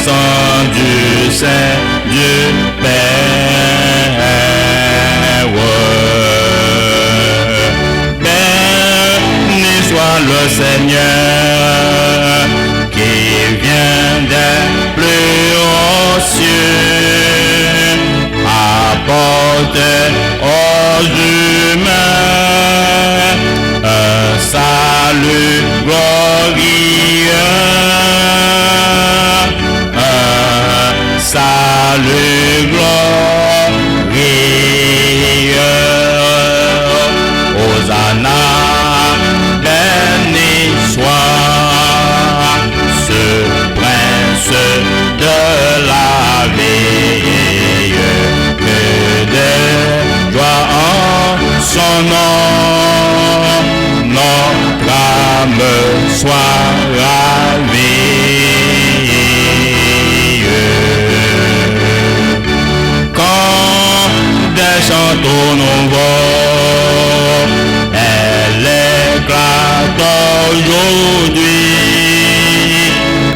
sang du Saint Dieu Père. Béni soit le Seigneur qui vient des plus hauts cieux, apporte aux humains un salut glorieux, un salut glorieux. Hosanna, béni soit ce prince de la vie, que de joie en son nom, notre âme soit ravie. Quand des chanteurs nouveaux, elle éclate aujourd'hui,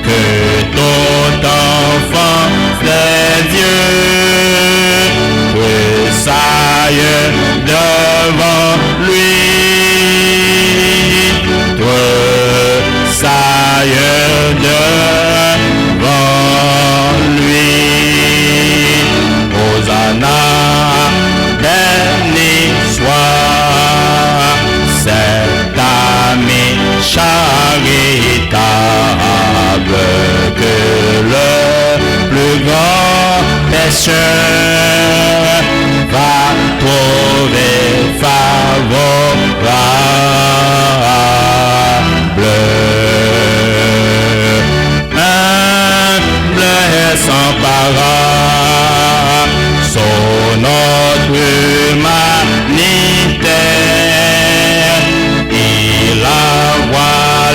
que tout enfant des dieux tressaille devant lui, tressaille devant lui. Hosanna, béni soit cet ami charitable, que le plus grand pécheur va trouver favorable. Humble et sans parole, son notre humanité, il envoie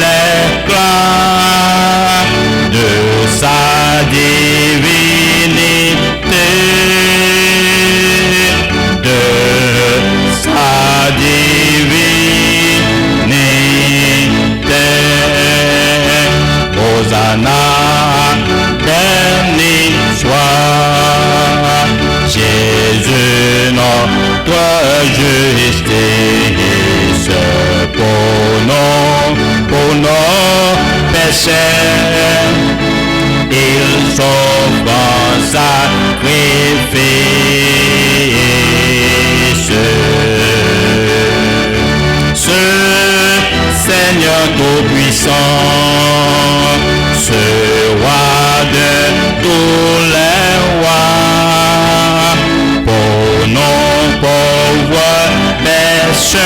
l'éclat de sa divinité, de sa divinité. Hosanna, béni soit Jésus notre justice, pour nos péchés, il s'offre en sacrifice. Ce Seigneur tout-puissant, ce roi de tous les rois, pour nos pauvres pécheurs,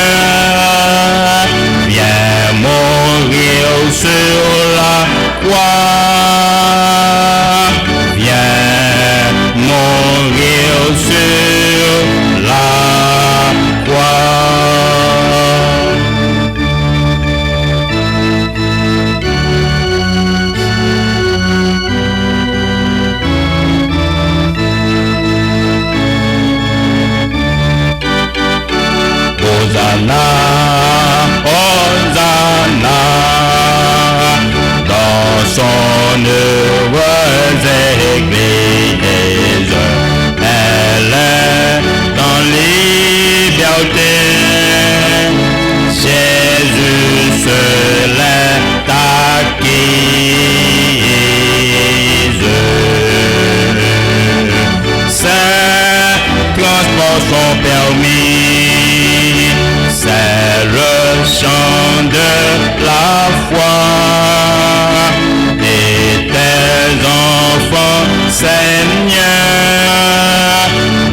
viens mourir sur la croix, viens mourir sur la croix. Hosanna, Hosanna, dans son heureuse église, elle est en liberté. Jésus se l'est acquise. Ses transports sont permis, c'est le chant de la foi, et tes enfants, Seigneur,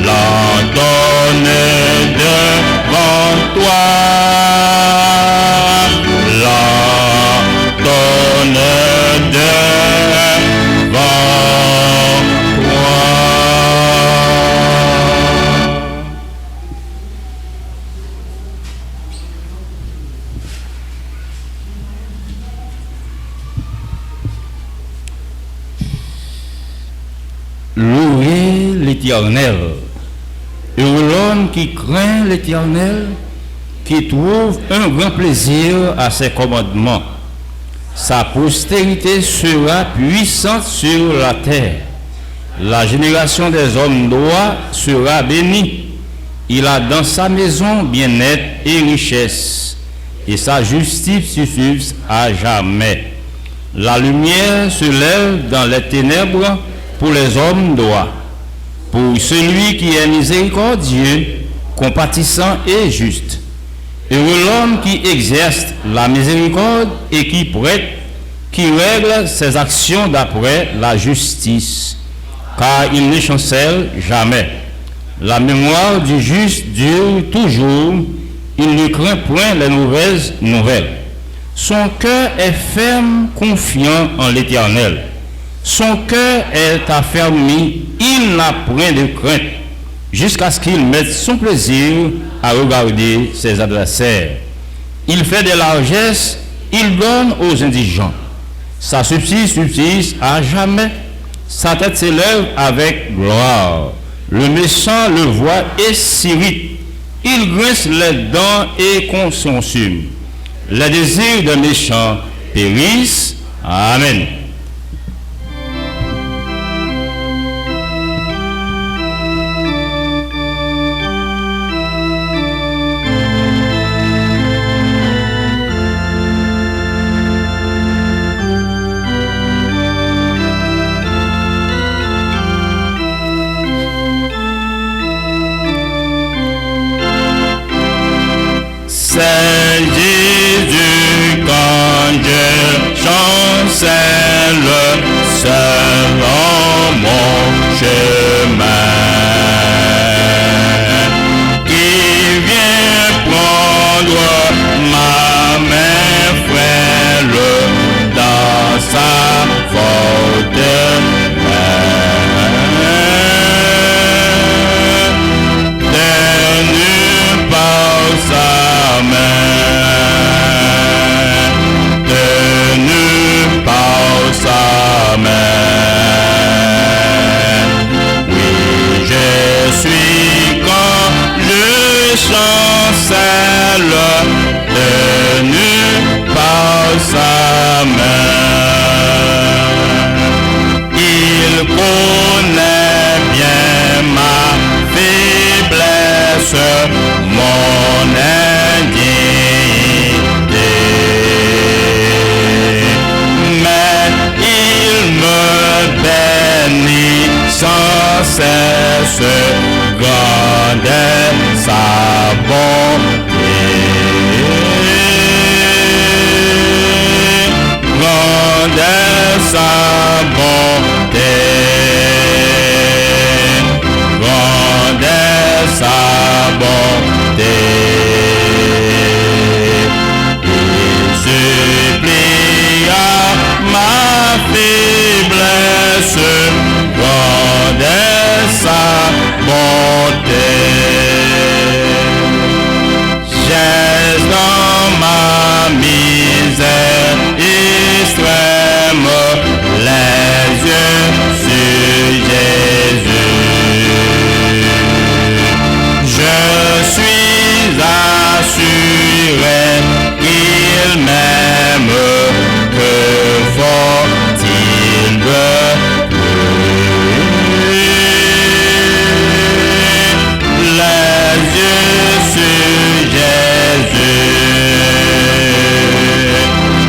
l'entonnent devant toi, l'entonnent devant toi. Louez l'Éternel. Heureux l'homme qui craint l'Éternel, qui trouve un grand plaisir à ses commandements. Sa postérité sera puissante sur la terre. La génération des hommes droits sera bénie. Il a dans sa maison bien-être et richesse, et sa justice subsiste à jamais. La lumière se lève dans les ténèbres pour les hommes droits. Pour celui qui est miséricordieux, compatissant et juste. Heureux l'homme qui exerce la miséricorde et qui prête, qui règle ses actions d'après la justice, car il ne chancelle jamais. La mémoire du juste dure toujours, il ne craint point les mauvaises nouvelles. Son cœur est ferme, confiant en l'Éternel. Son cœur est affermi, il n'a point de crainte, jusqu'à ce qu'il mette son plaisir à regarder ses adversaires. Il fait des largesses, il donne aux indigents. Sa subsiste à jamais, sa tête s'élève avec gloire. Le méchant le voit et s'irrite, il grince les dents et consume. Les désirs des méchants périssent. Amen. C'est Jésus quand je chancelle selon mon chemin, qui vient prendre ma main frêle dans sa forte main, tenu par sa main, tenu par sa main. Oui, je suis quand je chancelle, tenu par sa main. Il connaît bien ma faiblesse, mon indignité, mais il me bénit sans cesse, grande est sa bonté, grande est sa bonté, grande est sa bonté. Il supplie à ma faiblesse, grande est sa bonté. J'ai dans ma misère extrême les yeux sur Jésus. Je suis assuré qu'il m'aime, que faut-il de plus? Les yeux sur Jésus,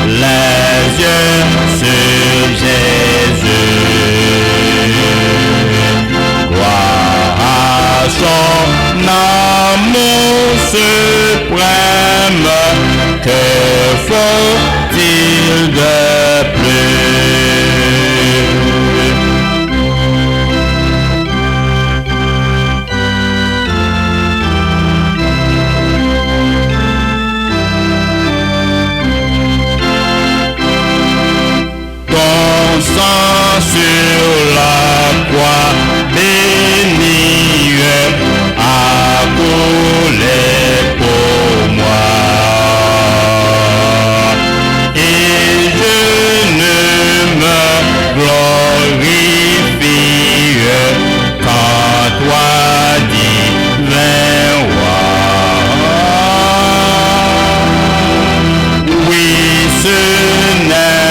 les yeux sur Jésus. Gloire à son amour suprême, que faut-il de plus? Ton sang sur la croix bénie a coulé pour moi, et je ne me glorifie qu'en toi, divin roi. Oui, ce n'est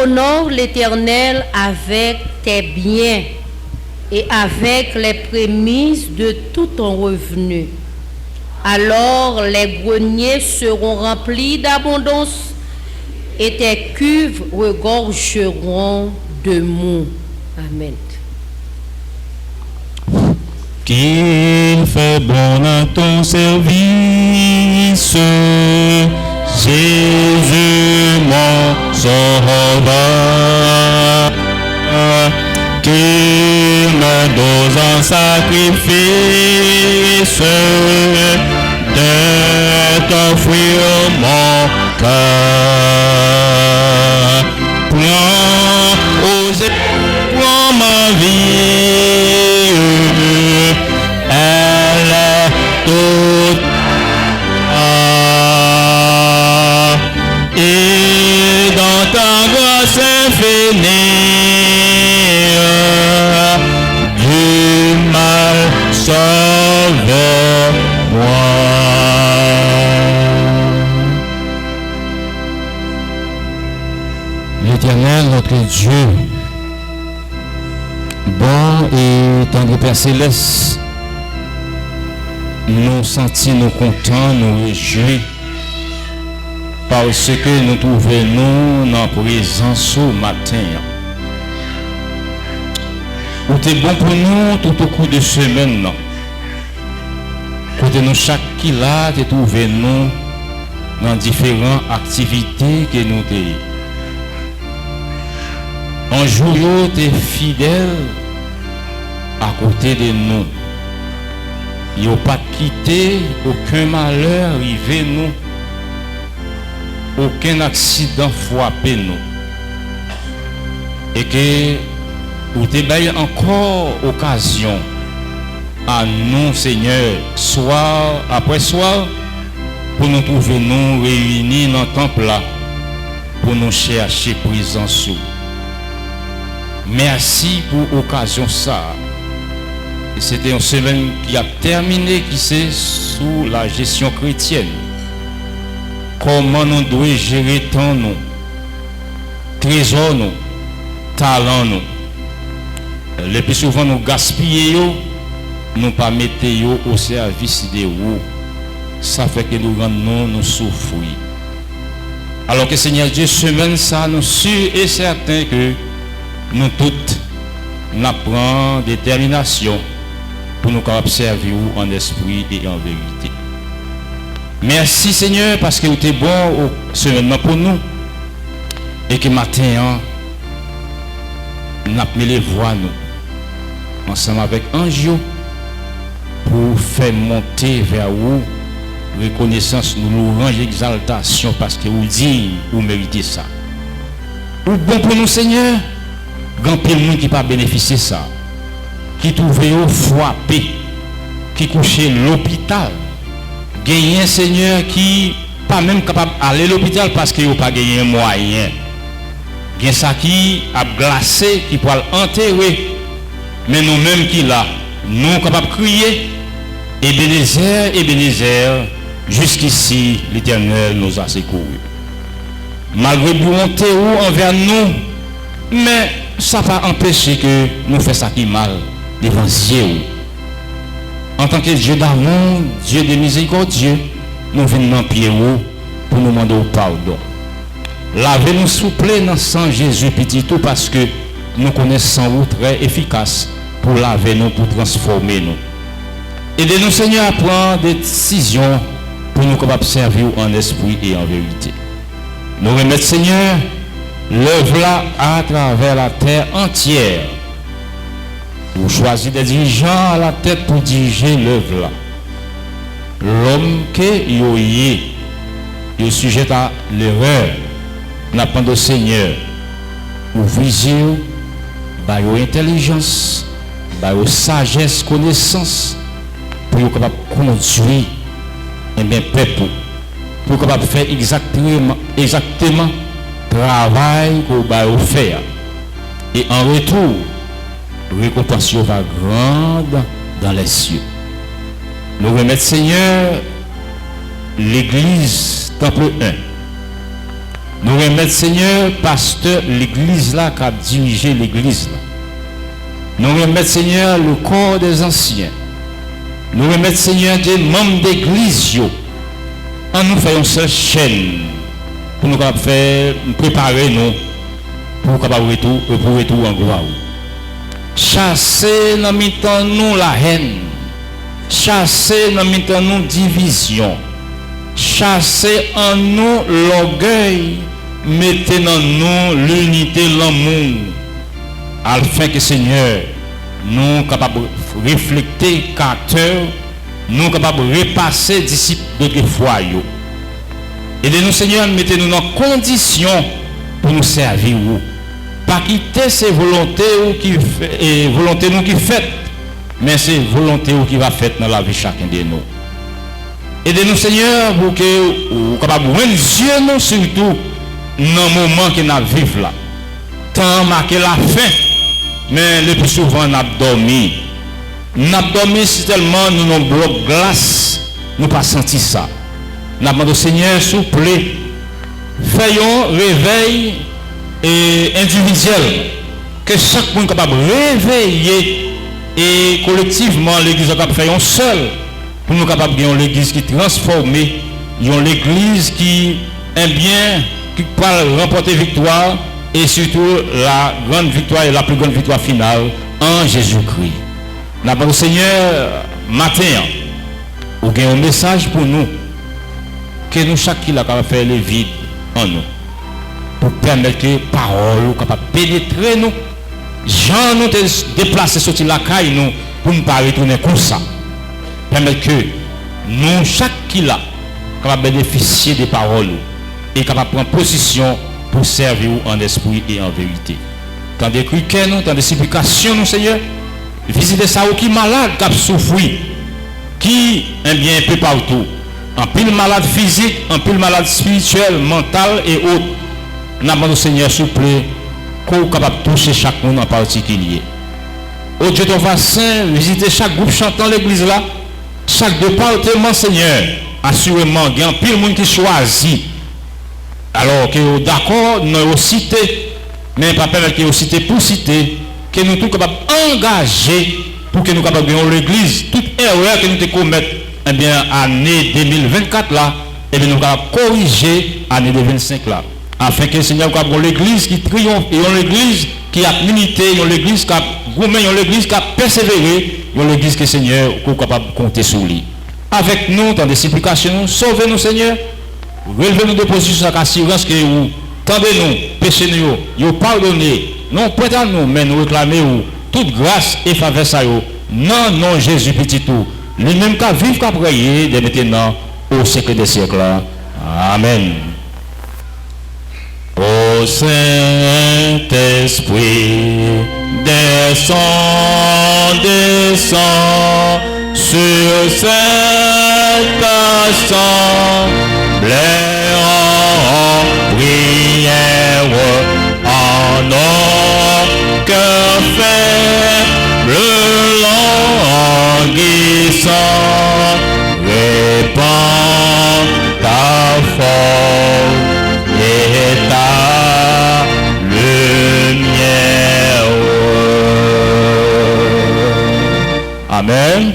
Honore l'Éternel avec tes biens et avec les prémices de tout ton revenu. Alors les greniers seront remplis d'abondance et tes cuves regorgeront de moût. Amen. Qu'il fait bon à ton service, Jésus mon sauveur, qu'il me donne un sacrifice de t'offrir mon cœur. Prends ma vie, elle est toute et dans ta grâce infinie, du mal sauve-moi. L'Éternel, notre Dieu, bon et tendre Père Céleste, nous sentons nous contents, nous réjouis, parce que nous trouvons nous dans la présence au matin. Où tu es bon pour nous tout au cours de semaine. Côté nous chaque qui là, tu trouves nous dans différentes activités que nous avons. Un jour, tu es fidèle à côté de nous. Il n'y a pas quitté, aucun malheur arrivé nous. Aucun accident frappé nous. Et que vous avez encore occasion à nous, Seigneur, soir après soir, pour nous trouver nous réunis dans le temple là, pour nous chercher présence. Merci pour l'occasion ça. C'était une semaine qui a terminé, qui c'est sous la gestion chrétienne. Comment nous devons gérer temps nous, trésor nous, talent nous. Le plus souvent nous gaspillons, nous pas mettons au service de vous. Ça fait que nous rendons nous souffrir. Alors que Seigneur Dieu, semaine ça, nous sûrs et certains que nous toutes nous prenons détermination pour nous servir en esprit et en vérité. Merci Seigneur parce que vous êtes bon semaine pour nous et que matin nous appelons les voix nous ensemble avec Anjo pour faire monter vers vous reconnaissance, nous range exaltation parce que vous dites vous méritez ça. Ou bon pour nous Seigneur, grand pile monde qui pas bénéficier ça, qui trouvait au frappé, qui couchait l'hôpital. Gagner un Seigneur qui pas même capable d'aller à l'hôpital parce qu'il n'a pas gagné un moyen. Il y a ça qui a glacé, qui peut enterrer. Mais nous-mêmes qui là, nous capables de crier, Ebenezer, jusqu'ici l'Éternel nous a secourus. Malgré bonté ou envers nous, mais ça va empêcher que nous fassions ça qui mal devant Dieu. En tant que Dieu d'amour, Dieu de miséricorde, nous venons dans pied pour nous demander pardon. Lavez-nous souple dans le sang Jésus petit tout parce que nous connaissons vous très efficace pour laver nous, pour transformer nous. Aidez-nous Seigneur à prendre des décisions pour nous capables de servir en esprit et en vérité. Nous remettons Seigneur l'œuvre là à travers la terre entière. Vous choisissez des dirigeants à la tête pour diriger l'œuvre là. L'homme qui est sujet à l'erreur, n'a pas de Seigneur. Ouvrez par intelligence, par sagesse, connaissance, pour être capable de conduire un peuple, pour être capable de faire exactement le travail qu'on va faire. Et en retour, récompense va grande dans les cieux. Nous remettons Seigneur l'église temple 1. Nous remettons, Seigneur, pasteur, l'église là, qui a dirigé l'église là. Nous remettons, Seigneur, le corps des anciens. Nous remettons, Seigneur, des membres d'église. En nous faisons seule chaîne pour nous faire préparer nous pour capable retour en gloire. Chasser dans mi-temps nous la haine. Chasser dans mi-temps nous division. Chasser en nous l'orgueil. Mettez dans nous l'unité, l'amour. Afin que Seigneur, nous capables de refléter caractère, nous capables de repasser disciples de foi. Aidez-nous, Seigneur, mettez-nous dans condition pour nous servir. Pas quitter ces volontés et volontés nous qui fait, mais c'est volonté qui va faire dans la vie de chacun de nous. Aidez-nous, Seigneur, pour que nous capables de voir Dieu nous surtout dans le moment que nous vivons là. Tant marqué la fin, mais le plus souvent nous avons dormi. Nous avons dormi si tellement nous avons bloqué glace, nous pas senti ça. Nous avons demandé au Seigneur, s'il vous plaît, faisons réveil individuel, que chaque monde capable de réveiller et collectivement l'église capable de faire seul pour nous capables de une l'église qui transformée, une l'église qui est bien, qui peut remporter victoire et surtout la grande victoire et la plus grande victoire finale en Jésus-Christ. Nous avons au Seigneur matin, vous avez un message pour nous que nous chacun capable de faire le vide en nous. Pour permettre que parole capable de pénétrer nous, Jean nous déplacer sortir la caille nous pour ne pas retourner comme ça. Permettre que nous chaque qui là capable de bénéficier des paroles et capable de prendre position pour servir en esprit et en vérité. Tant des criquets nous, tant des supplications nous Seigneur, visitez ça qui est malade, qui a souffert, qui est bien un peu partout, en pile malade physique, en pile malade spirituel, mental et autres. Nous demandons au Seigneur, s'il vous plaît, qu'on soit capable de toucher chaque monde en particulier. Au Dieu ton vaccin, visitez chaque groupe chantant l'église là, chaque département, Seigneur, assurément, il y a un pile de monde qui choisit. Alors que d'accord, nous avons cité, mais pas permettre que nous cité pour citer, que nous sommes capables d'engager pour que nous soyons capables de l'église, toute erreur que nous commettons, eh bien, année 2024 là, et bien nous allons corriger l'année 2025 là. Afin que le Seigneur ait l'église qui triomphe, et l'église qui a l'unité, l'église qui a gourmé, l'église qui a persévéré, l'église que le Seigneur est capable de compter sur lui. Avec nous, dans des supplications, sauvez-nous Seigneur, relevez-nous de position avec assurance que vous tendez-nous, péchez-nous, vous pardonnez, non prêtez à nous, mais nous réclamez toute grâce et faveur ça yo. Non, Jésus petit tout. Lui-même qu'à vivre, qu'à prier, de maintenant au siècle des siècles. Amen. Ô Saint-Esprit, descends sur cette assemblée en prière, en nos cœurs faibles languissants, répands ta force et ta lumière. Amen.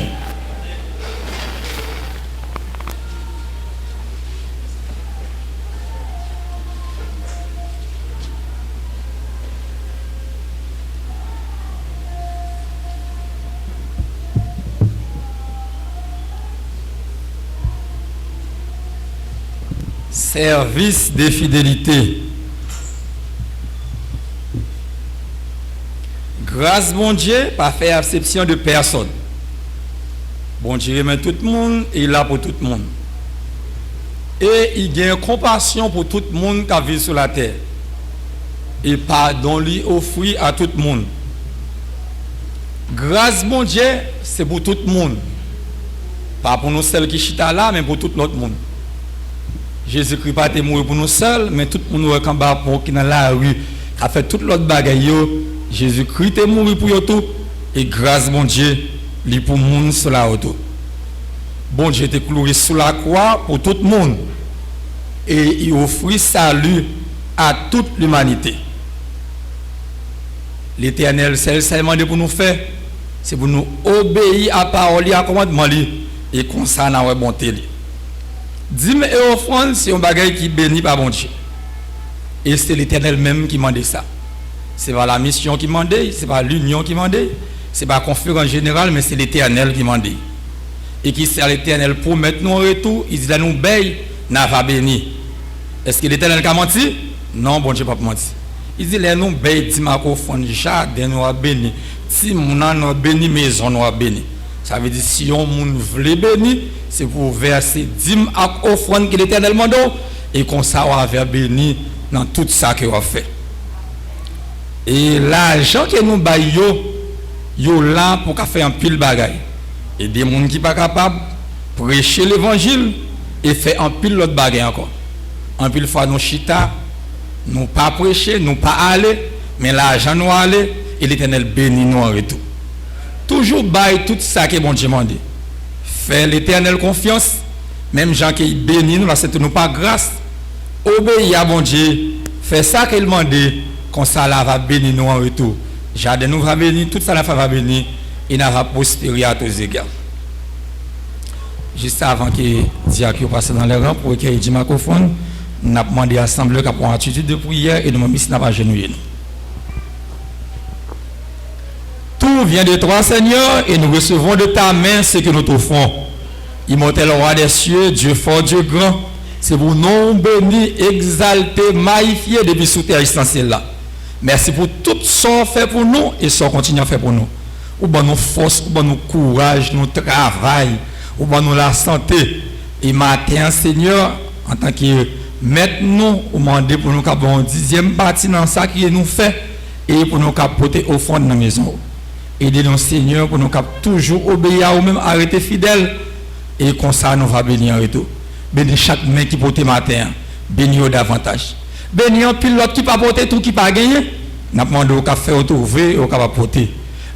Service de fidélité. Grâce bon Dieu, pas faire exception de personne. Bon Dieu aime tout le monde et il est là pour tout le monde. Et il a compassion pour tout le monde qui vit sur la terre. Et pardon lui offrir à tout le monde. Grâce bon Dieu, c'est pour tout le monde. Pas pour nous seuls qui chita là, mais pour tout l'autre monde. Jésus-Christ pas mort pour nous seuls, mais tout le monde qui est dans la rue, qui a fait toute l'autre bagaille. Jésus-Christ est mort pour eux tout, et grâce mon Dieu, lui pour le monde sur la auto. Bon Dieu était cloué sur la croix pour tout le monde, et il offrit salut à toute l'humanité. L'Éternel, c'est ça demandé pour nous faire, c'est pour nous obéir à parole, à commandement, et comme ça, nous avons bonté. Dîme et offrande, c'est un bagage qui bénit par bon Dieu. Et c'est l'Éternel même qui demande ça. C'est pas la mission qui demande, c'est pas l'union qui demande, c'est pas la conférence générale, mais c'est l'Éternel qui demande. Et qui sert l'Éternel pour mettre nous en retour, il dit là nous veille, n'a pas béni. Est-ce que l'Éternel a menti? Non, bon Dieu pas menti. Il dit là nous veille, dit ma offrande, jardin nous a béni, si mon nous a béni, maison nous a béni. Ça veut dire si on moun veut béni, c'est pour verser dîme à offrande que l'Éternel mande et qu'on ça va faire béni dans tout ça que on fait. Et l'argent que nous baillons, yo là pour faire un pile bagaille. Et des gens qui pas capable prêcher l'évangile et faire un pile l'autre bagaille encore. Un pile fois nous chita, nous pas prêcher, nous pas aller, mais l'argent nous aller et l'Éternel bénit nous en retour. Toujours bailler tout ça que bon Dieu m'a dit. Faire l'Éternel confiance, même gens qui bénissent nous, là c'est nous pas grâce. Obéir à bon Dieu, faire ça qu'il m'a dit, comme ça là va bénir nous en retour. Jardin nous va bénir, tout ça là va bénir et nous va prospérer à tous égards. Juste avant que Diacre passe dans les rangs pour qu'il y ait du microphone, nous avons demandé à l'Assemblée pour une attitude de prière et nous avons mis à genouiller. Tout vient de toi, Seigneur, et nous recevons de ta main ce que nous t'offrons. Immortel roi des cieux, Dieu fort, Dieu grand, c'est pour nous bénir, exalter, magnifier depuis sous terre essentielle là. Merci pour tout ce qu'on fait pour nous et ce qu'on continue à faire pour nous. Ou bien nous force, ou bien nous courage, nous travail, ou bien nous la santé. Et matin, Seigneur, en tant que maître nous, ou demander pour nous avoir une 10e partie dans ça qui nous fait et pour nous porter au fond de la maison. Aidez-nous, Seigneur, pour nous toujours obéir à nous-mêmes, arrêter fidèles. Et comme ça, nous va bénir en retour. Bénis chaque main qui porte matin. Bénis davantage. Bénis un pilote qui pas porter tout, qui pas gagné. Nous demandons au café retrouver et au cap porter.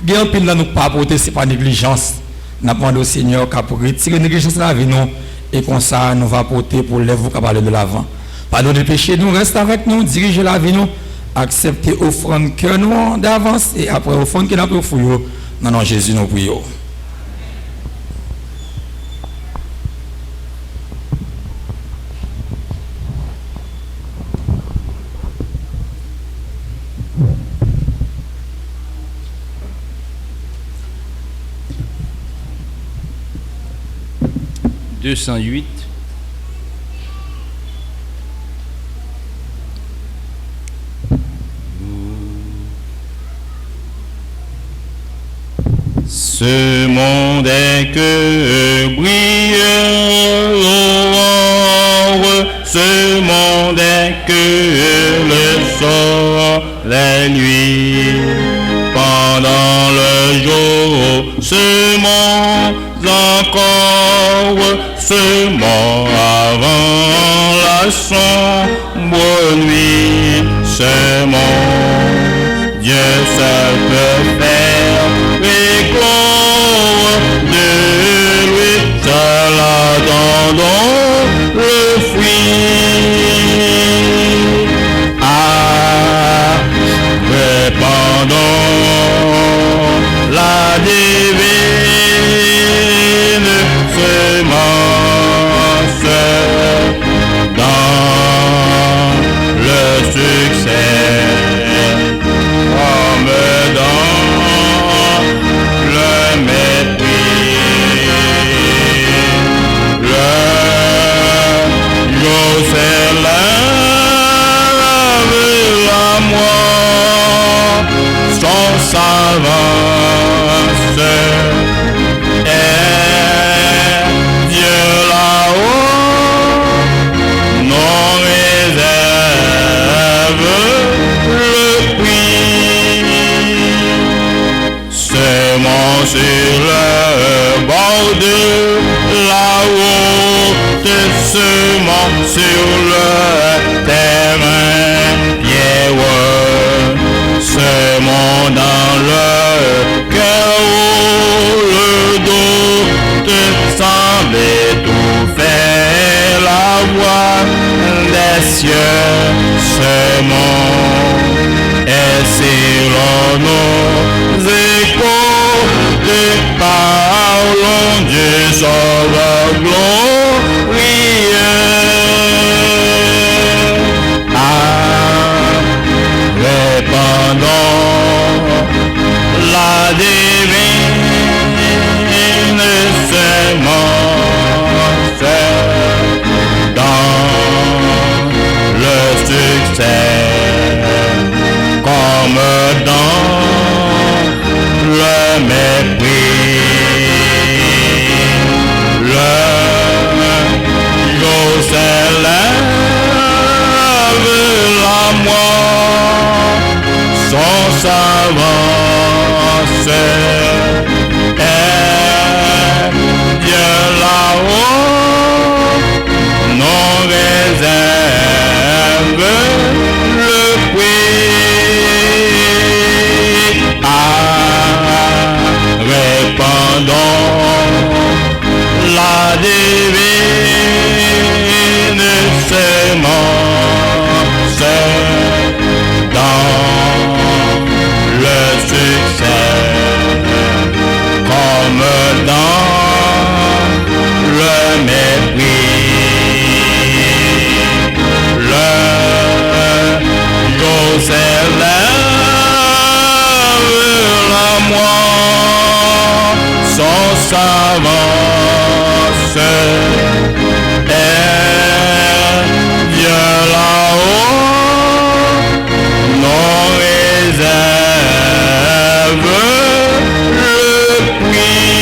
Gain un pilote nous pas porter, c'est pas négligence. Nous demandons au Seigneur qu'à retirer négligence de la vie nous. Et comme ça, nous va porter pour lever capable de l'avant. Pardon de péché, nous reste avec nous, dirigez la vie nous. Accepter offrande que nous d'avance et après offrande que nous avons fait. Non, non, Jésus, nous prions. « 208. Ce monde est que brille l'aurore, ce monde est que le soleil nuit. Pendant le jour, ce monde encore, ce monde avant la sombre nuit, ce monde, Dieu seul peut faire éclore de lui, seul attendons le fruit. Ah, répandons la divine semence dans le succès, comme dans le mépris. Le jour s'élève à moi, son savance est Dieu là-haut, non réserve le prix. Semons sur le bord de la haute, semons sur le terrain pierreux, semons dans le cœur où le doute semble étouffer la voix des cieux. serments, et sur nos échos, les parlons Dieu sauveur glorieux. Répandons la divine semence dans le succès comme dans le mépris. Le jour s'élève la moi son s'avance et Dieu là-haut non réserve le puits. Répandons la divine semence dans le succès comme dans le mépris. Le jour s'élève la moi son s'avance et Dieu là-haut non réserve le puits.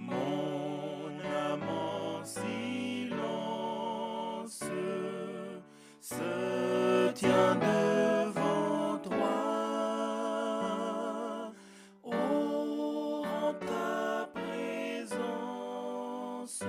Mon âme en silence se tient devant toi. Oh, en ta présence.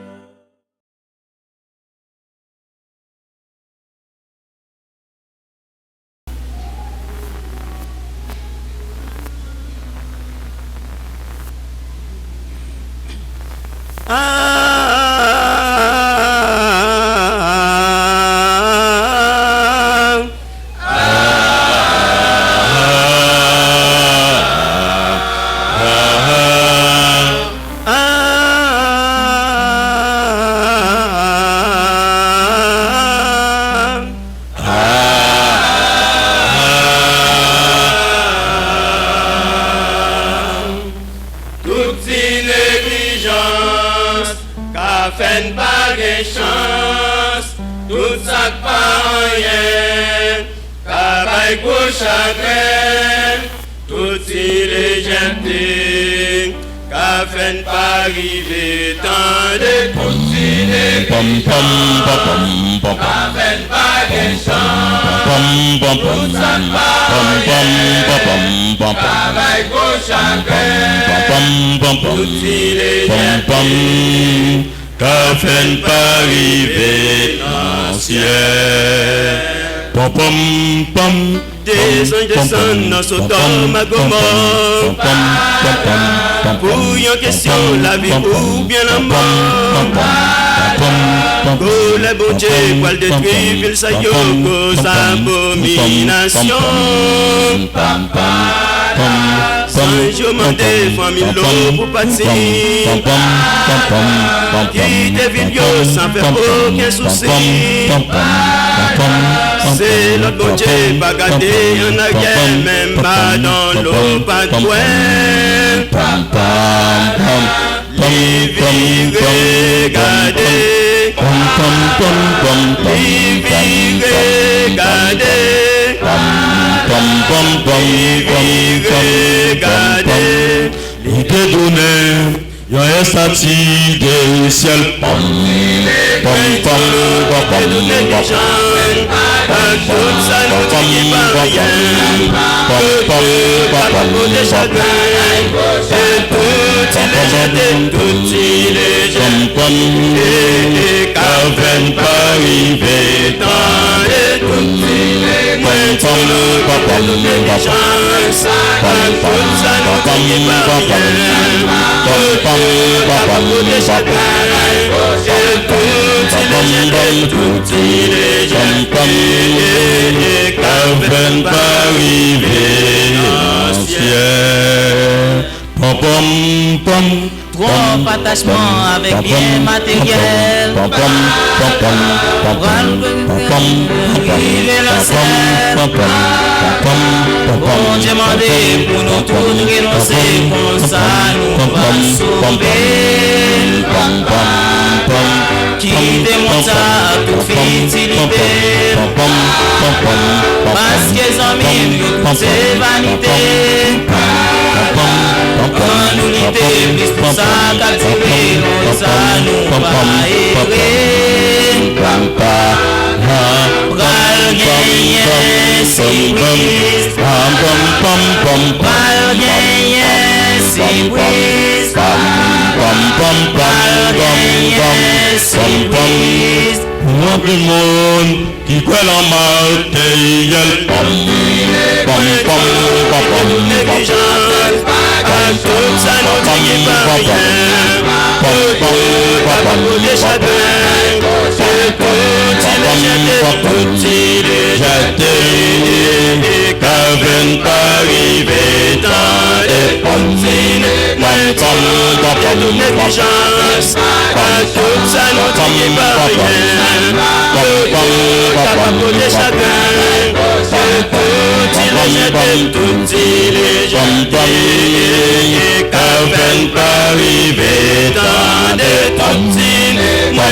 Toute négligence, qu'a fait pas de chance, tout ça pas rien, qu'a bail pour chagrin, toute légèreté, qu'a fait pas arriver tant de toute négligence, qu'a fait pas de chance, tout ça pas rien, qu'a bail pour chagrin, toute légèreté, qu'a fait pas arriver dans le ciel. Pom pom pom. Descends dans Sodome à Gomorrhe. Pour une question, la vie ou bien la mort. Pour les bon Dieu, pour le détruire, ville sa yoko, sa abomination. Sans jour mandé, famille l'eau pour partir. Quitte vidéo sans faire aucun souci. C'est l'autre bon Dieu, pas gâté, en arrière, même pas dans l'eau, pas de point. Vivez, regardez. Vivez, regardez. Vivez, regardez. Il te donne Yon estati de ciel. Pom, pom, pom, pom, pom, Tout ça nous dit pas rien. Pas de chagrin. Tout il est jeté. Car veine pas arriver dans les tout il est tout le négligence. Tout ça nous dit pas rien. Pas de chagrin. Tout il est jeté. Car veine pas arriver en ciel. Pom, pom, pom. Trop attachement avec bien matériel. Bon Dieu mandé pour nous tous renoncer, comme ça nous va sauver. Qui démontre toute futilité. Parce que les amis nous c'est vanité. Quand nous l'idée, plus pour ça qu'à tirer, ça nous va errer. Pral gagner, si brise. Pral gagner, si brise. Pral gagner, si brise. Pour plus de monde qui croit en matériel. Pom, pom, pom, pom, pom, tout ça nous dit pas rien. Pas de chagrin. Tout il est jeté. Car veine pas arriver dans les pontines. Pas de négligence. Tout ça nous dit pas rien. Pas de chagrin. Tout il est jeté. Car veine pas arriver dans des tontines. Pas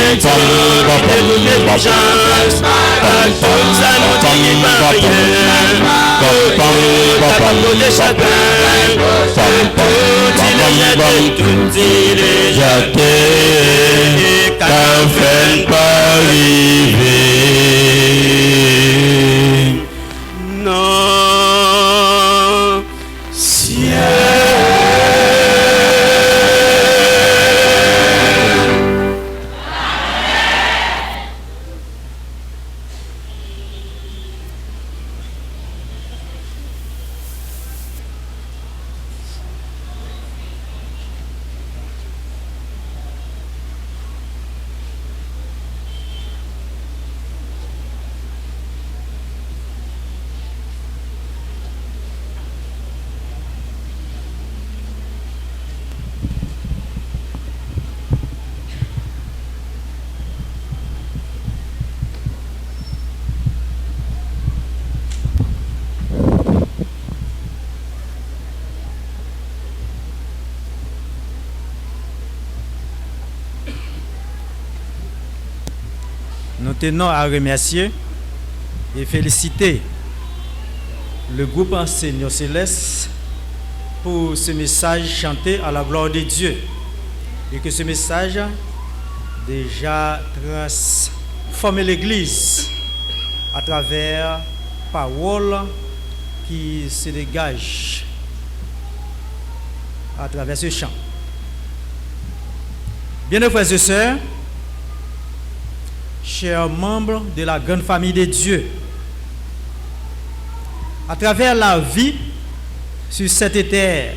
de négligence. Tout ça nous dit pas rien. Pas de chagrin. Tout il est jeté. Car veine pas arriver. Non, ciel. Nous tenons à remercier et féliciter le groupe Enseignants Célestes pour ce message chanté à la gloire de Dieu. Et que ce message déjà transforme l'Église à travers paroles qui se dégagent à travers ce chant. Bien, frères et sœurs, chers membres de la grande famille de Dieu, à travers la vie sur cette terre,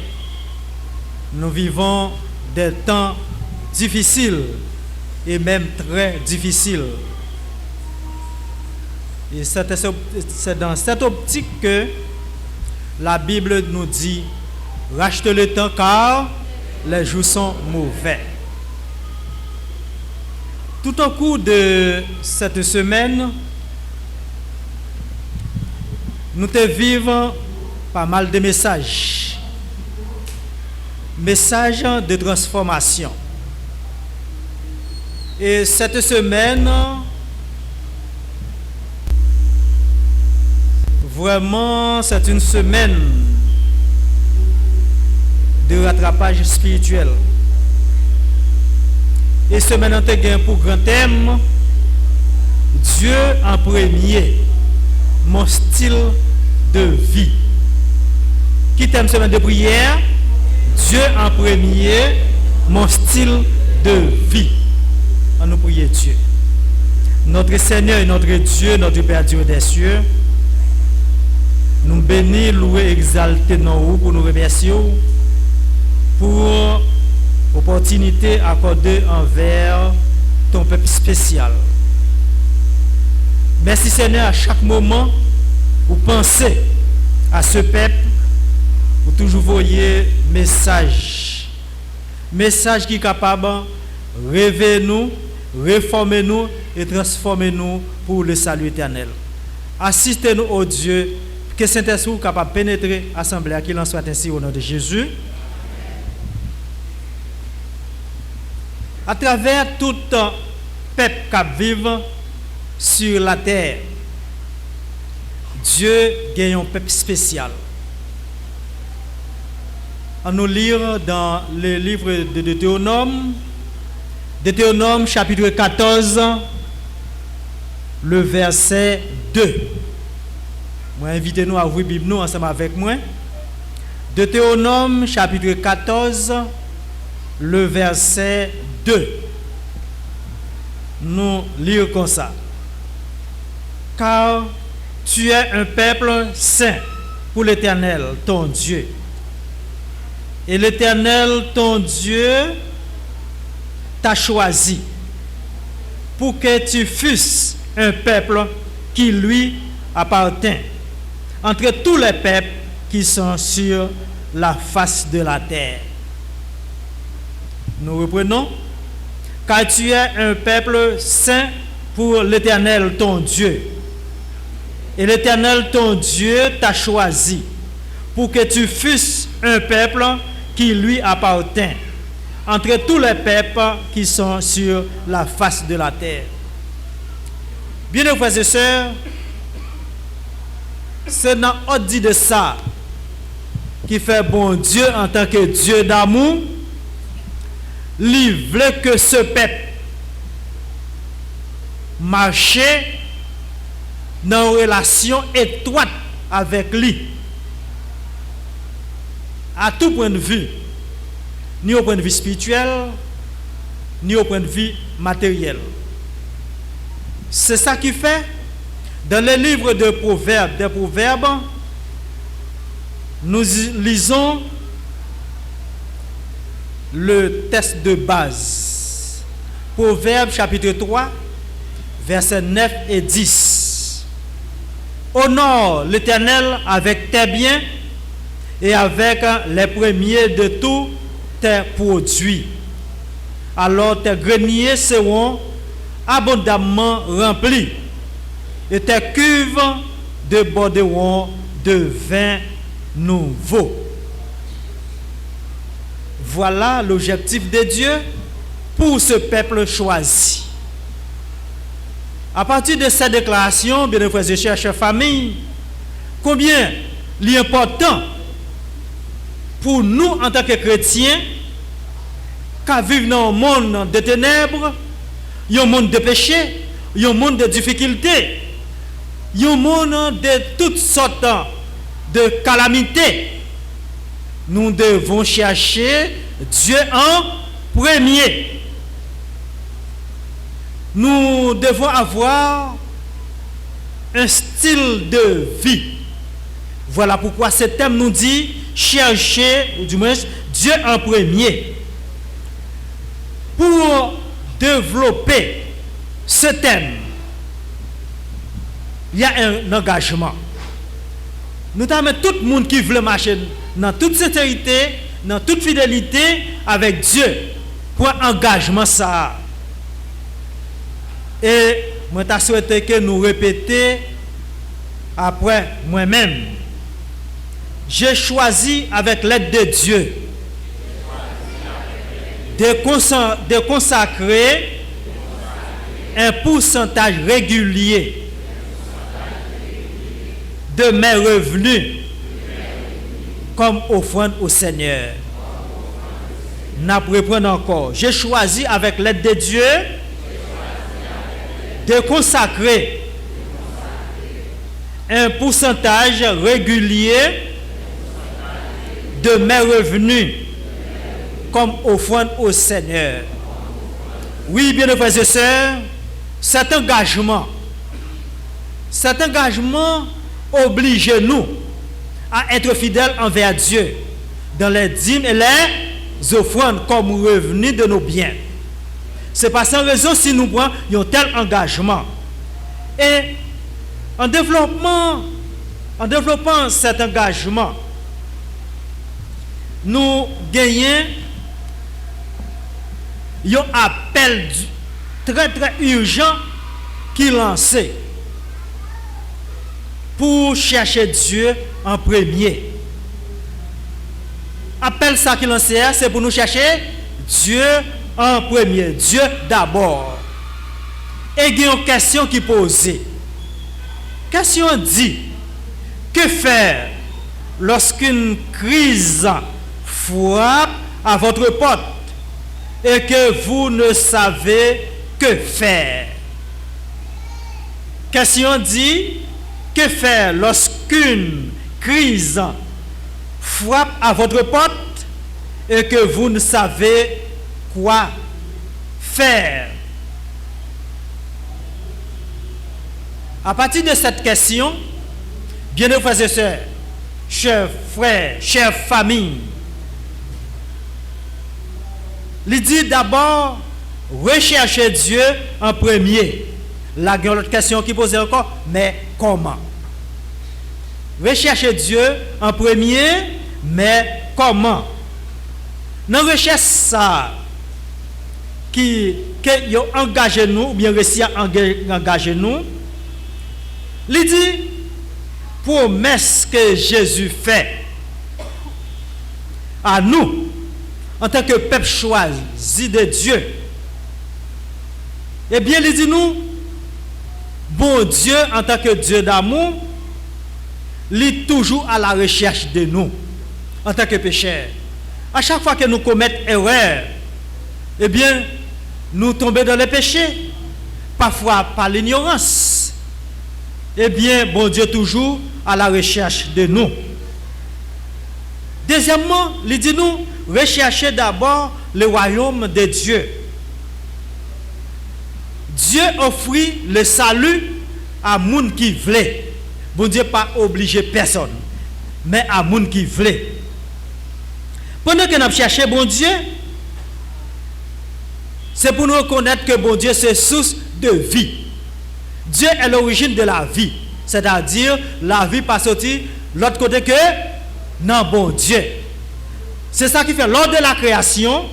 nous vivons des temps difficiles et même très difficiles. Et c'est dans cette optique que la Bible nous dit « Rachetez le temps car les jours sont mauvais ». Tout au cours de cette semaine, nous te vivons pas mal de messages. Messages de transformation. Et cette semaine, vraiment, c'est une semaine de rattrapage spirituel. Et ce maintenant pour grand thème, Dieu en premier, mon style de vie. Qui t'aime semaine de prière? Dieu en premier, mon style de vie. On nous prie Dieu. Notre Seigneur et notre Dieu, notre Père Dieu des cieux, nous bénissons, louer, exalter nous pour nous remercier pour l'opportunité accordée envers ton peuple spécial. Merci Seigneur, à chaque moment, vous pensez à ce peuple, vous toujours voyez message qui est capable de réveiller nous, réformer nous et transformer nous pour le salut éternel. Assistez-nous au Dieu, que Saint-Esprit soit capable de pénétrer l'assemblée, qu'il en soit ainsi au nom de Jésus. À travers tout peuple qui vit sur la terre, Dieu gagne un peuple spécial. On nous lire dans le livre de Deutéronome chapitre 14, le verset 2. Moi, invitez-nous à ouvrir la Bible ensemble avec moi. Deutéronome chapitre 14, le verset 2. Nous lire comme ça. Car tu es un peuple saint pour l'Éternel, ton Dieu. Et l'Éternel, ton Dieu, t'a choisi pour que tu fusses un peuple qui lui appartient entre tous les peuples qui sont sur la face de la terre. Nous reprenons. Car tu es un peuple saint pour l'Éternel, ton Dieu. Et l'Éternel, ton Dieu, t'a choisi pour que tu fusses un peuple qui lui appartient entre tous les peuples qui sont sur la face de la terre. Bien, mes frères et sœurs, c'est dans l'ordre de ça qui fait bon Dieu en tant que Dieu d'amour. Il veut que ce peuple marche dans une relation étroite avec lui. À tout point de vue, ni au point de vue spirituel, ni au point de vue matériel. C'est ça qui fait, dans le livre de Proverbes, nous lisons le texte de base. Proverbes chapitre 3, versets 9 et 10. Honore l'Éternel avec tes biens et avec les premiers de tous tes produits. Alors tes greniers seront abondamment remplis et tes cuves déborderont de vin nouveau. Voilà l'objectif de Dieu pour ce peuple choisi. À partir de cette déclaration, bien frères et chers familles, combien il est important pour nous en tant que chrétiens qui vivent dans un monde de ténèbres, un monde de péché, un monde de difficultés, un monde de toutes sortes de calamités. Nous devons chercher Dieu en premier. Nous devons avoir un style de vie. Voilà pourquoi ce thème nous dit chercher, ou du moins Dieu en premier. Pour développer ce thème, il y a un engagement. Notamment tout le monde qui veut marcher dans toute sincérité, dans toute fidélité avec Dieu, pour engagement ça. Et moi, je souhaite que nous répétions après moi-même. J'ai choisi avec l'aide de Dieu de consacrer un pourcentage régulier de mes revenus comme offrande au Seigneur. N'a reprendre encore. J'ai choisi avec l'aide de Dieu de consacrer un pourcentage régulier de mes revenus comme offrande au Seigneur. Oui, bien frères et sœurs, cet engagement oblige nous à être fidèles envers Dieu dans les dîmes et les offrandes comme revenu de nos biens. C'est pas sans raison si nous prenons un tel engagement. Et en développant cet engagement, nous gagnons un appel très très urgent qui est lancé pour chercher Dieu en premier. Appel ça qui est lancé, c'est pour nous chercher Dieu en premier, Dieu d'abord. Et il y a une question qui est posée. Question dit, que faire lorsqu'une crise frappe à votre porte et que vous ne savez que faire? Question dit, que faire lorsqu'une crise frappe à votre porte et que vous ne savez quoi faire? À partir de cette question, bien-aimés frères et sœurs, chers frères, chères familles, il dit d'abord rechercher Dieu en premier. Là, il y a une autre question qui pose encore, mais comment? Rechercher Dieu en premier, mais comment? Dans la recherche ça qui a engagé nous, ou bien réussi à engager nous, il dit promesse que Jésus fait à nous en tant que peuple choisi de Dieu. Eh bien, il dit nous, bon Dieu en tant que Dieu d'amour, il est toujours à la recherche de nous en tant que pécheurs. À chaque fois que nous commettons erreur, eh bien, nous tombons dans les péchés, parfois par l'ignorance. Eh bien, bon Dieu toujours à la recherche de nous. Deuxièmement, il dit nous, rechercher d'abord le royaume de Dieu. Dieu offre le salut à monde qui voulait. Bon Dieu pas obligé personne, mais à monde qui voulait. Pendant que nous cherchons bon Dieu, c'est pour nous reconnaître que bon Dieu c'est source de vie. Dieu est l'origine de la vie, c'est-à-dire la vie pas sorti l'autre côté que non bon Dieu. C'est ça qui fait lors de la création,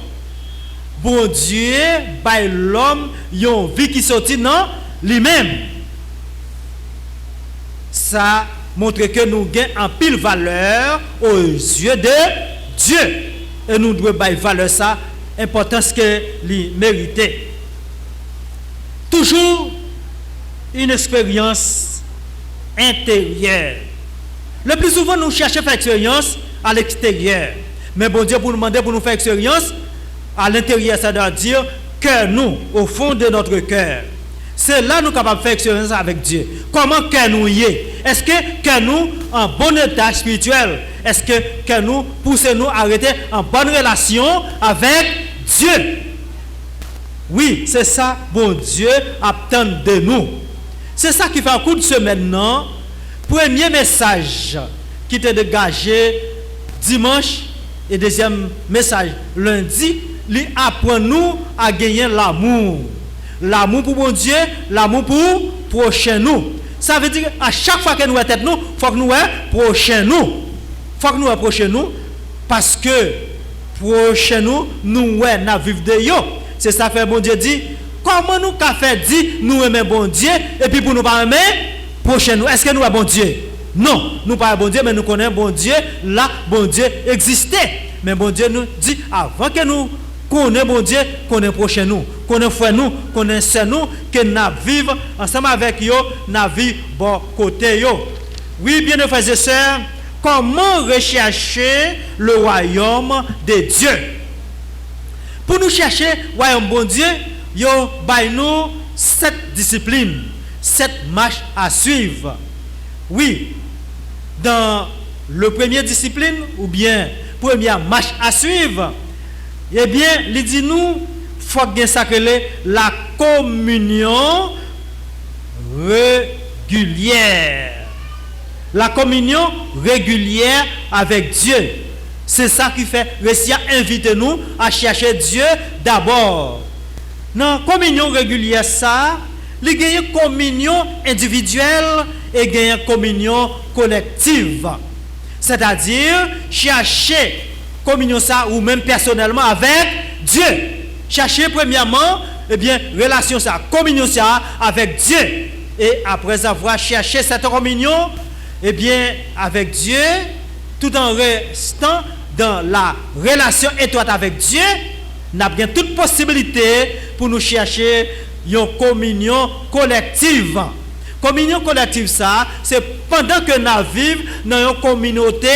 bon Dieu by l'homme une vie qui sortit non lui-même. Ça montre que nous gagnons en pile valeur aux yeux de Dieu et nous devons by valeur ça importance que lui mérite. Toujours une expérience intérieure. Le plus souvent, nous cherchons faire expérience à l'extérieur. Mais bon Dieu, pour nous demander pour nous faire expérience à l'intérieur, c'est-à-dire que nous, au fond de notre cœur, c'est là que nous sommes capables de faire expérience avec Dieu. Comment que nous y est? Est-ce que nous, en bon état spirituel, est-ce que nous poussons-nous à arrêter en bonne relation avec Dieu? Oui, c'est ça, bon Dieu attend de nous. C'est ça qui fait un coup de semaine, non? Premier message qui était dégagé dimanche et deuxième message lundi, il apprend nous à gagner l'amour. L'amour pour bon Dieu, l'amour pour prochain nous. Ça veut dire à chaque fois que nous sommes tête nous, il faut que nous soyons prochain nous. Il faut que nous soyons prochain nous parce que prochain nous, nous vivons de yo. C'est ça fait bon Dieu dit. Comment nous qu'a fait dire nous aimons bon Dieu et puis pour nous pas aimer prochain nous. Est-ce que nous sommes bon Dieu? Non, nous pas bon Dieu mais nous connaissons bon Dieu. Là bon Dieu existait. Mais bon Dieu nous dit avant que nous connaissons bon Dieu, connaissons prochain nous, connaissons frère nous, connaissons nous que nous vivons ensemble avec eux, nous vivons bon côté yo. Oui, bien frères et sœurs, comment rechercher le royaume de Dieu? Pour nous chercher royaume bon Dieu, yo bay nous 7 disciplines, 7 marches à suivre. Oui, dans le premier discipline ou bien première marche à suivre, eh bien, il dit nous faut que ça la communion régulière. La communion régulière avec Dieu. C'est ça qui fait Ressia invite nous à chercher Dieu d'abord. Dans la communion régulière, ça, il y a une communion individuelle et il y a une communion collective. C'est-à-dire, chercher communion ça ou même personnellement avec Dieu. Chercher premièrement, eh bien, relation ça, communion ça avec Dieu. Et après avoir cherché cette communion, eh bien, avec Dieu, tout en restant dans la relation étroite avec Dieu, nous avons toute possibilité pour nous chercher une communion collective. Communion collective, ça, c'est pendant que nous vivons dans une communauté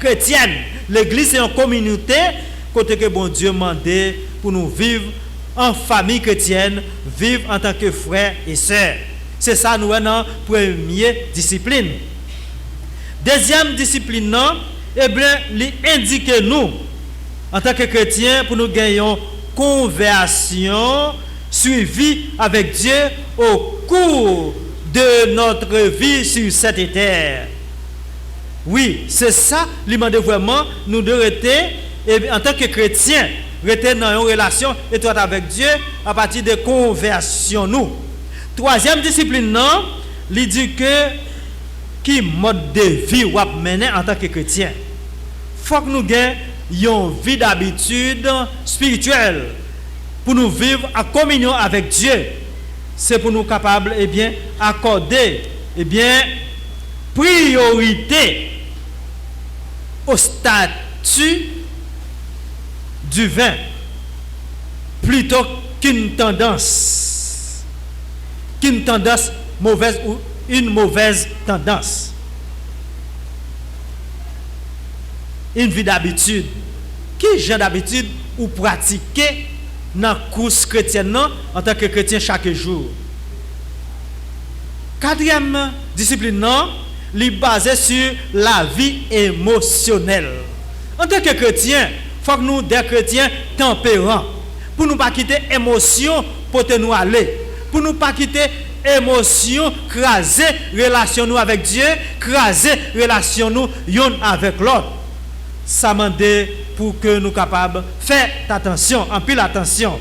chrétienne. L'église, c'est une communauté côté que bon Dieu demandé pour nous vivre en famille chrétienne, vivre en tant que frères et sœurs. C'est ça, nous, dans la première discipline. Deuxième discipline, non, eh bien, il indique nous, en tant que chrétiens, pour nous gagner une conversion suivie avec Dieu au cours de notre vie sur cette terre. Oui, c'est ça, il demande vraiment, nous devons rester, en tant que chrétiens, rester dans une relation étroite avec Dieu à partir de conversion nous. Troisième discipline, non, il dit que qui mode de vie ou mener en tant que chrétien. Faut que nous ayons une vie d'habitude spirituelle pour nous vivre en communion avec Dieu. C'est pour nous capables accorder priorité au statut du vin plutôt qu'une tendance mauvaise ou une mauvaise tendance. Une vie d'habitude. Qui genre d'habitude ou pratiquer dans la course chrétienne en tant que chrétien chaque jour? Quatrième discipline, est basée sur la vie émotionnelle. En tant que chrétien, il faut que nous des chrétiens tempérants. Pour nous pas quitter émotion pour nous aller. Pour nous pas quitter émotion, craser relation nous avec Dieu, craser relation nous yon avec l'autre. Ça m'a dit pour que nous capables faire attention, en pile attention.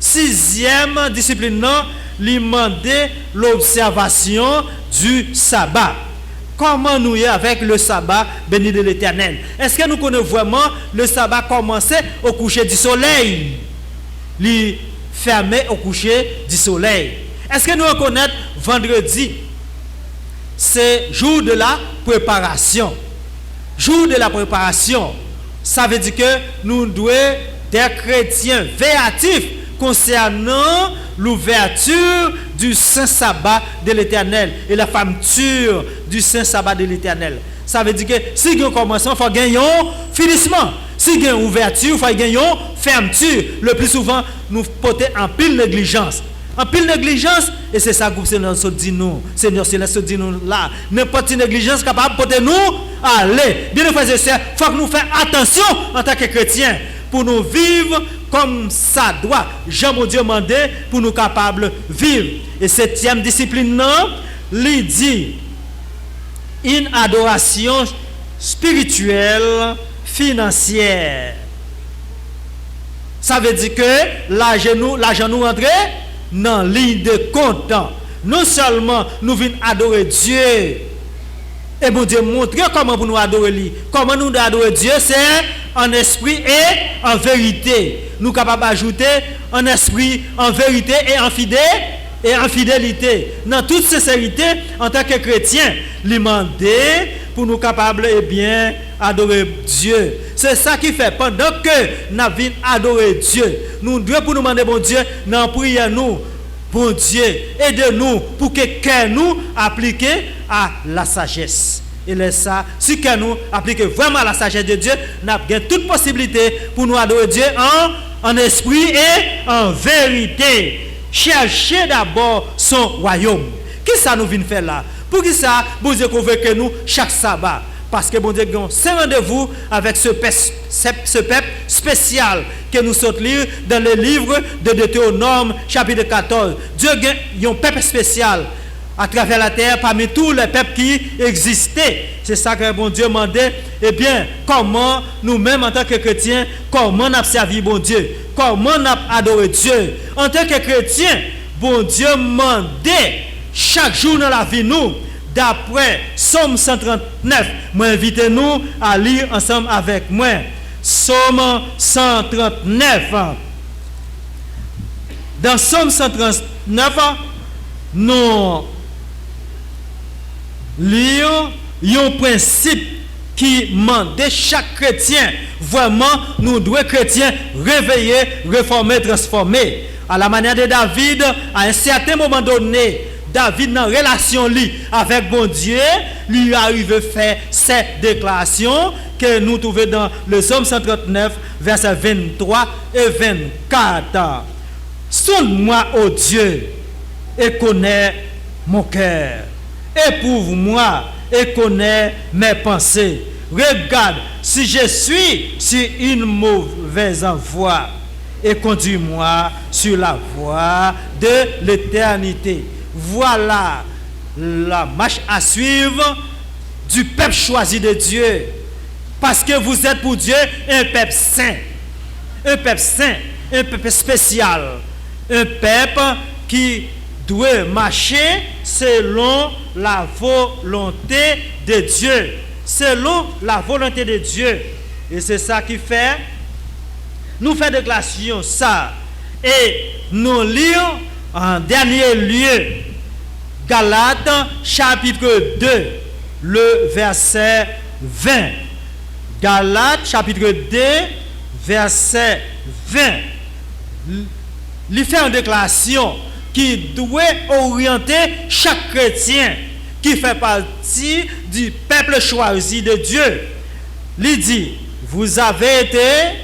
Sixième discipline, lui demander l'observation du sabbat. Comment nous y avec le sabbat béni de l'Éternel? Est-ce que nous connaissons vraiment le sabbat commencer au coucher du soleil? Lui fermer au coucher du soleil. Est-ce que nous reconnaissons vendredi? C'est jour de la préparation. Jour de la préparation. Ça veut dire que nous devons être chrétiens véatifs concernant l'ouverture du Saint Sabbat de l'Éternel et la fermeture du Saint Sabbat de l'Éternel. Ça veut dire que si nous commençons, il faut gagner un finissement. Si nous avons une ouverture, il faut gagner une fermeture. Le plus souvent, nous portons en pile négligence. En pile négligence, et c'est ça que le Seigneur se dit nous. Seigneur Céleste se dit nous là. N'importe quelle négligence capable de porter nous aller. Bien, frères et sœurs, il faut que nous fassions attention en tant que chrétiens pour nous vivre comme ça doit. Jean mon Dieu demandé pour nous capables de vivre. Et septième discipline, non, il dit une adoration spirituelle financière. Ça veut dire que l'argent nous rentre dans la ligne de compte. Non seulement nous venons adorer Dieu, et bon Dieu montrer comment nous adorer lui. Comment nous adorer Dieu, c'est en esprit et en vérité. Nous sommes capables d'ajouter en esprit, en vérité et en fidélité. Dans toute sincérité, en tant que chrétien, demander pour nous capables adorer Dieu. C'est ça qui fait, pendant que nous venons adorer Dieu, nous devons pour nous demander, bon Dieu, dans prière nous, bon Dieu, aide-nous pour que cœur nous applique à la sagesse. Et là, ça, si que nous appliquons vraiment à la sagesse de Dieu, nous avons toute possibilité pour nous adorer Dieu en esprit et en vérité. Cherchez d'abord son royaume. Qui ça nous vient faire là? Pour qui ça, bon Dieu convoque nous chaque sabbat? Parce que bon Dieu a un rendez-vous avec ce peuple spécial que nous sommes lire dans le livre de Deutéronome chapitre 14. Dieu a un peuple spécial à travers la terre parmi tous les peuples qui existaient. C'est ça que bon Dieu demandait. Eh bien, comment nous-mêmes en tant que chrétiens, comment nous avons servi bon Dieu? Comment nous avons adoré Dieu? En tant que chrétiens, bon Dieu demandait chaque jour dans la vie nous. D'après Somme 139, moi invitez-nous à lire ensemble avec moi. Somme 139. Dans Somme 139, nous lisons un principe qui demande chaque chrétien. Vraiment, nous devons chrétiens réveiller, réformer, transformer. À la manière de David, à un certain moment donné, David, dans la relation avec bon Dieu, lui arrive à faire cette déclaration que nous trouvons dans le Somme 139, versets 23 et 24. Sonne-moi, ô Dieu, et connais mon cœur. Éprouve-moi et connais mes pensées. Regarde si je suis sur une mauvaise voie et conduis-moi sur la voie de l'éternité. Voilà la marche à suivre du peuple choisi de Dieu. Parce que vous êtes pour Dieu un peuple saint. Un peuple saint, un peuple spécial. Un peuple qui doit marcher selon la volonté de Dieu. Selon la volonté de Dieu. Et c'est ça qui fait, nous faisons déclaration ça. Et nous lisons en dernier lieu, Galates chapitre 2, le verset 20. Galates chapitre 2, verset 20. Il fait une déclaration qui doit orienter chaque chrétien qui fait partie du peuple choisi de Dieu. Il dit, vous avez été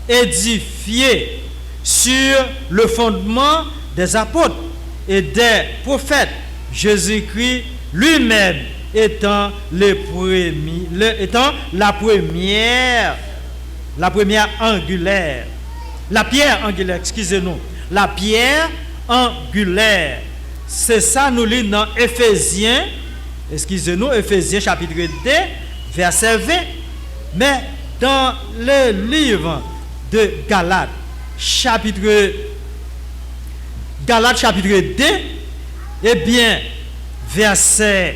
édifiés sur le fondement des apôtres et des prophètes, Jésus-Christ lui-même étant la première angulaire, la pierre angulaire, excusez-nous, la pierre angulaire. C'est ça nous lisons dans Éphésiens, Éphésiens chapitre 2, verset 20. Mais dans le livre de Galates, chapitre 2, eh bien, verset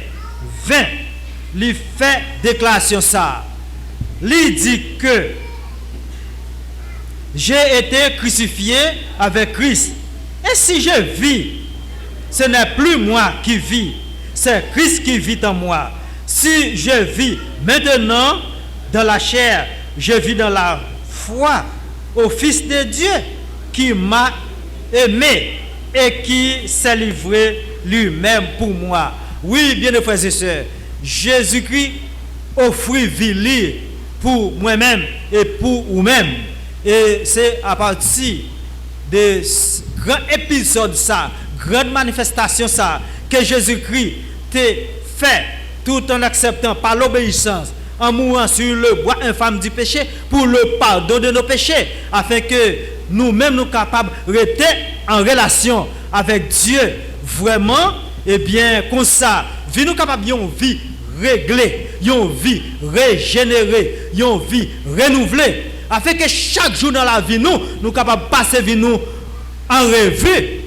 20, il fait déclaration ça. Il dit que j'ai été crucifié avec Christ. Et si je vis, ce n'est plus moi qui vis, c'est Christ qui vit en moi. Si je vis maintenant dans la chair, je vis dans la foi au Fils de Dieu qui m'a aimé et qui s'est livré lui-même pour moi. Oui, bien frères et sœurs, Jésus-Christ offrit vie pour moi-même et pour vous-même. Et c'est à partir de ce grand épisode, ça, grande manifestation, ça, que Jésus-Christ t'a fait tout en acceptant par l'obéissance, en mourant sur le bois infâme du péché pour le pardon de nos péchés, afin que nous-mêmes nous capables de rester en relation avec Dieu. Vraiment, et bien, comme ça, vie nous capables d'une vie réglée, d'une vie régénérée, d'une vie renouvelée, afin que chaque jour dans la vie, nous capables de passer vie nous en revue,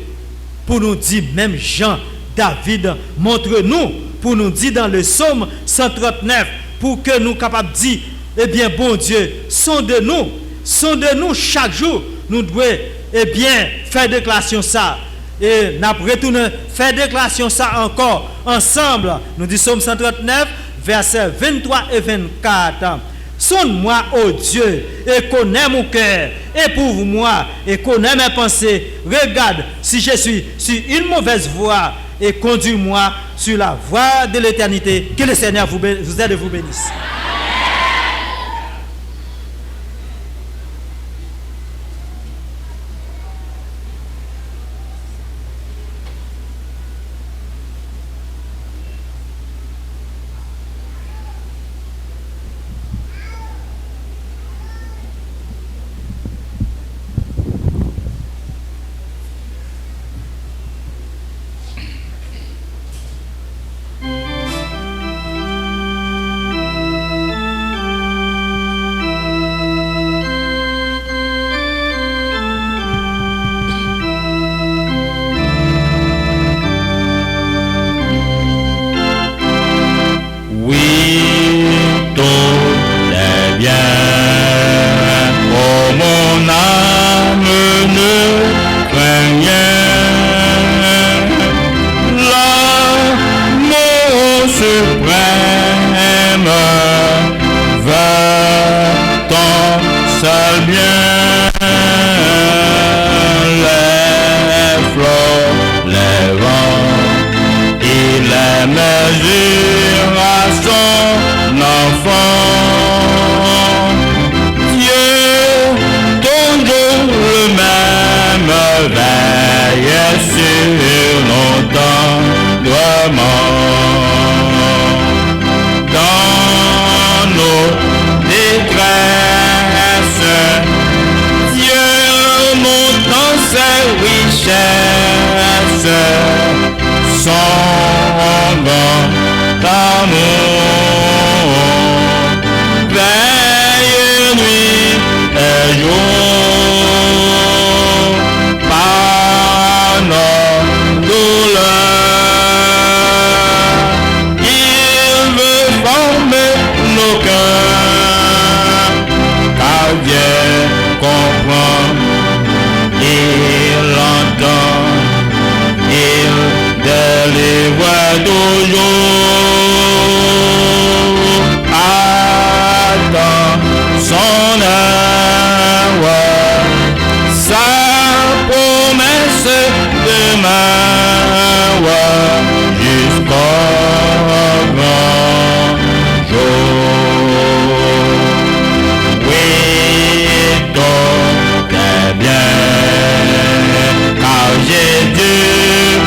pour nous dire, même Jean, David, montre-nous, pour nous dire dans le psaume 139, pour que nous capables de dire, eh bien, bon Dieu, sondez-nous chaque jour, nous devons, eh bien, faire déclaration ça. Et nous retournons faire déclaration ça encore, ensemble. Nous disons psaume 139, versets 23 et 24. Sonne-moi, ô Dieu, et connais mon cœur, éprouve-moi, et connais mes pensées. Regarde si je suis sur une mauvaise voie, et conduis-moi sur la voie de l'éternité. Que le Seigneur vous aide et vous bénisse. dans nos détresses. Dieu montre ses richesses, son grand amour. Veille, nuit et jour, par nos douleurs, il veut former nos cœurs, car Dieu comprend, il entend, il délivre toujours. Attends son heure, sa promesse demeure jusqu'au grand jour. Oui, tout est bien, car j'ai Dieu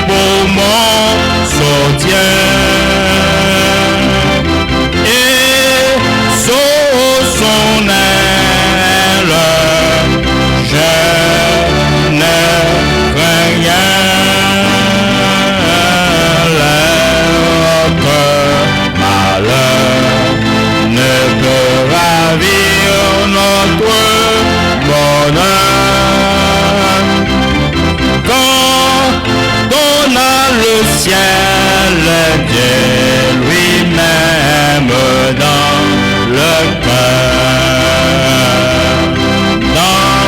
pour mon soutien. Et sous son aile, je ne crains rien. L'autre malheur ne peut ravir notre bonheur. Quand on a le ciel, Dieu lui-même dans le cœur, dans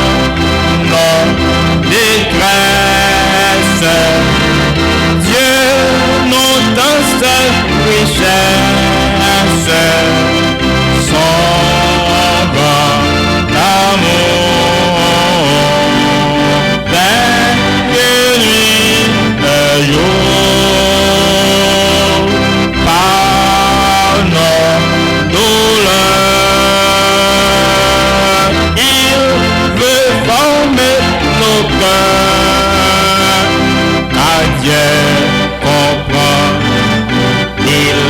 nos détresses, Dieu nous donne sa richesse, son grand amour. Veille, nuit et jour, par nos douleurs, il veut former nos cœurs, car Dieu comprend, il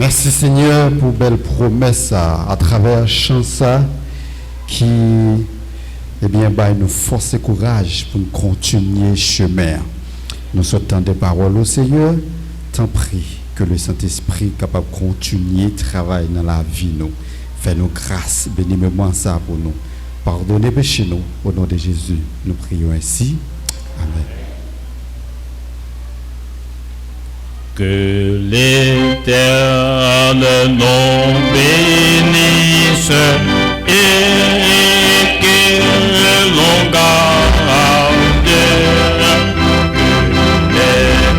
Merci Seigneur pour belle promesse à travers chansa qui nous force et courage pour nous continuer chemin. Nous sortons des paroles au Seigneur, t'en prie que le Saint-Esprit capable de continuer travailler dans la vie nous. Fais-nous grâce, bénis-moi ça pour nous. Pardonnez péché nous au nom de Jésus. Nous prions ainsi. Amen. Que l'Éternel nous bénisse et qu'il nous garde. Que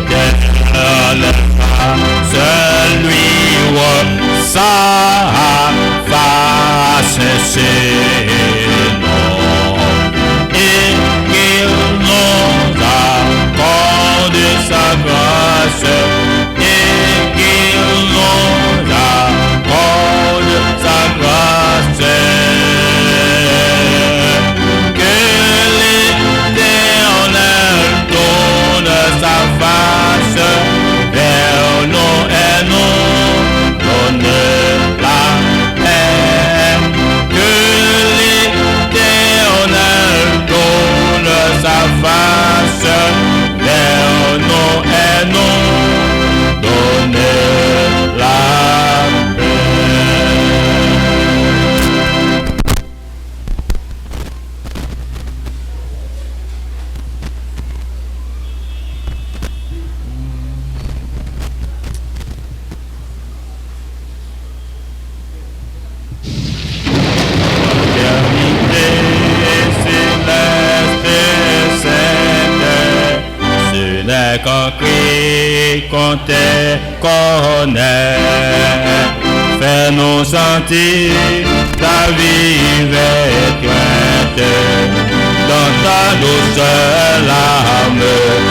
l'Éternel fasse lui sa face et qu'il nous accorde sa grâce. Qu'on te connaît, fais-nous sentir ta vive crainte dans ta douce larme.